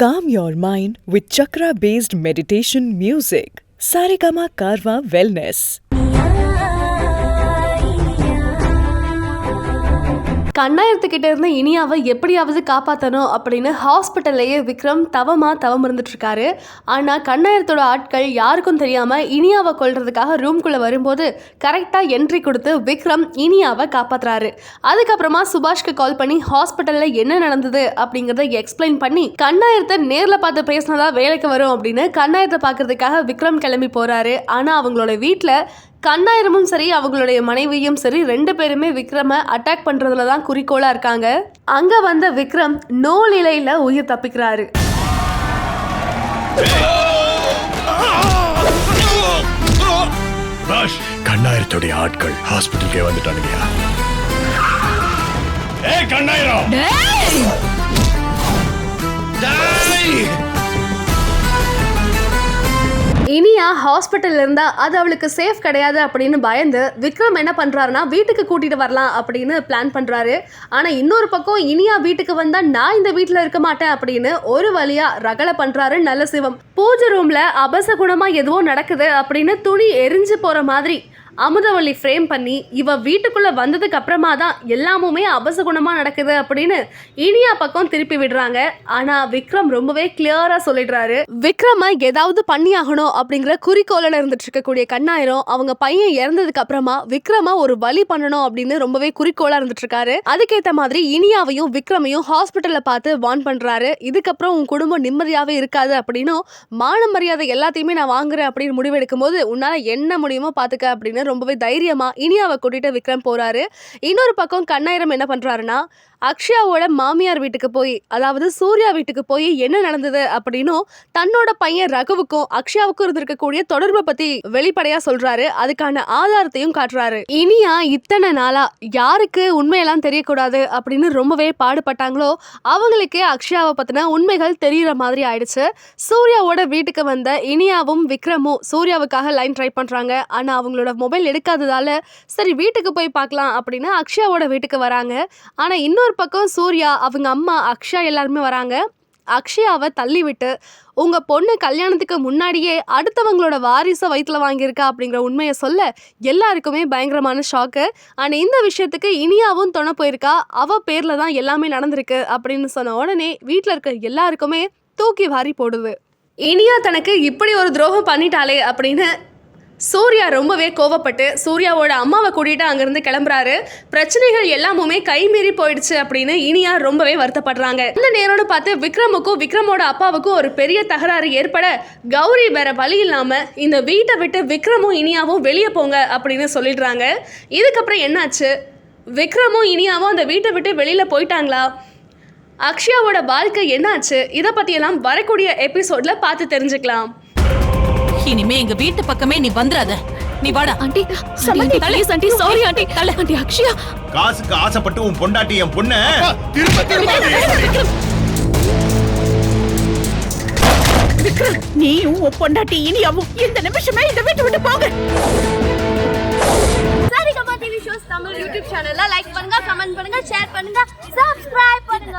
Calm your mind with chakra-based meditation music. Saregama Karwa Wellness. கண்ணாயிரத்துக்கிட்ட இருந்த இனியாவை எப்படியாவது காப்பாற்றணும் அப்படின்னு ஹாஸ்பிட்டல்லையே விக்ரம் தவம் இருந்துட்டு இருக்காரு. ஆனால் கண்ணாயிரத்தோட ஆட்கள் யாருக்கும் தெரியாமல் இனியாவை கொல்றதுக்காக ரூம்குள்ளே வரும்போது கரெக்டாக என்ட்ரி கொடுத்து விக்ரம் இனியாவை காப்பாற்றுறாரு. அதுக்கப்புறமா சுபாஷ்க்கு கால் பண்ணி ஹாஸ்பிட்டலில் என்ன நடந்தது அப்படிங்கிறத எக்ஸ்பிளைன் பண்ணி கண்ணாயிரத்தை நேரில் பார்த்து பேசினதா வேலைக்கு வரும் அப்படின்னு கண்ணாயிரத்தை பார்க்கறதுக்காக விக்ரம் கிளம்பி போகிறாரு. ஆனால் அவங்களோட வீட்டில் கண்ணாயிரமும் சரி அவங்களுடைய மனைவியும் சரி ரெண்டு பேருமே விக்ரமை அட்டாக் பண்றதுல தான் குறிக்கோளா இருக்காங்க. அங்க வந்த விக்ரம் நோ நிலையில உயிர் தப்பிக்கிறாரு. கண்ணாயிரத்துடைய ஆட்கள் ஹாஸ்பிட்டலுக்கே வந்துட்டானுங்க. கண்ணாயிரம் இனியா ஹாஸ்பிட்டல்ல இருந்தா அது அவளுக்கு சேஃப் கிடையாது அப்படின்னு பயந்து விக்ரம் என்ன பண்றாருன்னா வீட்டுக்கு கூட்டிட்டு வரலாம் அப்படின்னு பிளான் பண்றாரு. ஆனா இன்னொரு பக்கம் இனியா வீட்டுக்கு வந்தா நான் இந்த வீட்டுல இருக்க மாட்டேன் அப்படின்னு ஒரு வழியா ரகலை பண்றாரு நல்ல சிவம். பூஜை ரூம்ல அபசகுணமா எதுவோ நடக்குது அப்படின்னு துணி எரிஞ்சு போற மாதிரி அமுதவள்ளி ஃப்ரேம் பண்ணி இவ வீட்டுக்குள்ள வந்ததுக்கு அப்புறமா தான் எல்லாமுமே அபசகுணமா நடக்குது அப்படின்னு இனியா பக்கம் திருப்பி விடுறாங்க. ஆனா விக்ரம் ரொம்பவே கிளியரா சொல்லிடுறாரு. விக்ரம ஏதாவது பண்ணி ஆகணும் அப்படிங்கிற குறிக்கோளில் இருந்துட்டு இருக்கக்கூடிய கண்ணாயிரம் அவங்க பையன் இறந்ததுக்கு அப்புறமா விக்ரம ஒரு வழி பண்ணணும் அப்படின்னு ரொம்பவே குறிக்கோளா இருந்துட்டு இருக்காரு. அதுக்கேற்ற மாதிரி இனியாவையும் விக்ரமையும் ஹாஸ்பிட்டல்ல பார்த்து வார்ன் பண்றாரு. இதுக்கப்புறம் உன் குடும்பம் நிம்மதியாவே இருக்காது அப்படின்னும் மான மரியாதை எல்லாத்தையுமே நான் வாங்குறேன் அப்படின்னு முடிவெடுக்கும் போது உன்னால என்ன முடியுமோ பாத்துக்க அப்படின்னு ரொம்பவே தைரியமா இனியாவை கூட்டிட்டு விக்ரம் போறாரு. இன்னொரு பக்கம் கண்ணாயிரம் என்ன பண்றாருன்னா அக்ஷயாவோட மாமியார் வீட்டுக்கு போய் அதாவது சூர்யா வீட்டுக்கு போய் என்ன நடந்தது அப்படின்னும் தன்னோட பையன் ரகுவுக்கும் அக்ஷயாவுக்கும் இருந்திருக்கக்கூடிய தொடர்பை பத்தி வெளிப்படையா சொல்றாரு. அதுக்கான ஆதாரத்தையும் காட்டுறாரு. இனியா இத்தனை நாளா யாருக்கு உண்மையெல்லாம் தெரியக்கூடாது அப்படின்னு ரொம்பவே பாடுபட்டாங்களோ அவங்களுக்கே அக்ஷயாவை பத்தின உண்மைகள் தெரியற மாதிரி ஆயிடுச்சு. சூர்யாவோட வீட்டுக்கு வந்த இனியாவும் விக்ரமும் சூர்யாவுக்காக லைன் ட்ரை பண்றாங்க. ஆனா அவங்களோட மொபைல் எடுக்காததால சரி வீட்டுக்கு போய் பார்க்கலாம் அப்படின்னு அக்ஷயாவோட வீட்டுக்கு வராங்க. ஆனா இன்னொரு பக்கம் சூர்யா அவங்க அம்மா அக்ஷயா எல்லாருமே வராங்க. அக்ஷயாவை தள்ளி விட்டு உங்க பொண்ணு கல்யாணத்துக்கு முன்னாடியே அடுத்தவங்களோட வாரிசை வயிற்றுல வாங்கியிருக்கா அப்படிங்கிற உண்மையை சொல்ல எல்லாருக்குமே பயங்கரமான ஷாக்கு. ஆனா இந்த விஷயத்துக்கு இனியாவும் துணை போயிருக்கா, அவ பேர்ல தான் எல்லாமே நடந்திருக்கு அப்படின்னு சொன்ன உடனே வீட்டுல இருக்க எல்லாருக்குமே தூக்கி வாரி போடுது. இனியா தனக்கு இப்படி ஒரு துரோகம் பண்ணிட்டாலே அப்படின்னு சூர்யா ரொம்பவே கோவப்பட்டு சூர்யாவோட அம்மாவை கூட்டிட்டு அங்கிருந்து கிளம்புறாரு. பிரச்சனைகள் எல்லாமுமே கைமீறி போயிடுச்சு அப்படின்னு இனியா ரொம்பவே வருத்தப்படுறாங்க. அந்த நேரம்னு பார்த்து விக்ரமுக்கும் விக்ரமோட அப்பாவுக்கும் ஒரு பெரிய தகராறு ஏற்பட கௌரி வேற வழி இல்லாம இந்த வீட்டை விட்டு விக்ரமும் இனியாவும் வெளியே போங்க அப்படின்னு சொல்லிடுறாங்க. இதுக்கப்புறம் என்னாச்சு? விக்ரமும் இனியாவும் அந்த வீட்டை விட்டு வெளியில போயிட்டாங்களா? அக்ஷயாவோட வாழ்க்கை என்னாச்சு? இதை பத்தியெல்லாம் வரக்கூடிய எபிசோட்ல பார்த்து தெரிஞ்சுக்கலாம். இனிமே எங்க வீட்டு பக்கமே நீ வந்துராத. நீ வாடா. ஆண்டி சமந்தி ப்ளீஸ் ஆண்டி சாரி ஆண்டி தலை ஆண்டி அக்ஷயா காசுக்கு ஆசைப்பட்டு உன் பொண்டாட்டி என் பொண்ண விக்ரம் நீயும் உன் பொண்டாட்டி இனியாவும் இந்த நிமிஷமே இந்த வீட்டை விட்டு போங்க. Saregama TV shows Tamil YouTube சேனல்ல லைக் பண்ணுங்க, கமெண்ட் பண்ணுங்க, ஷேர் பண்ணுங்க, சப்ஸ்கிரைப் பண்ணுங்க.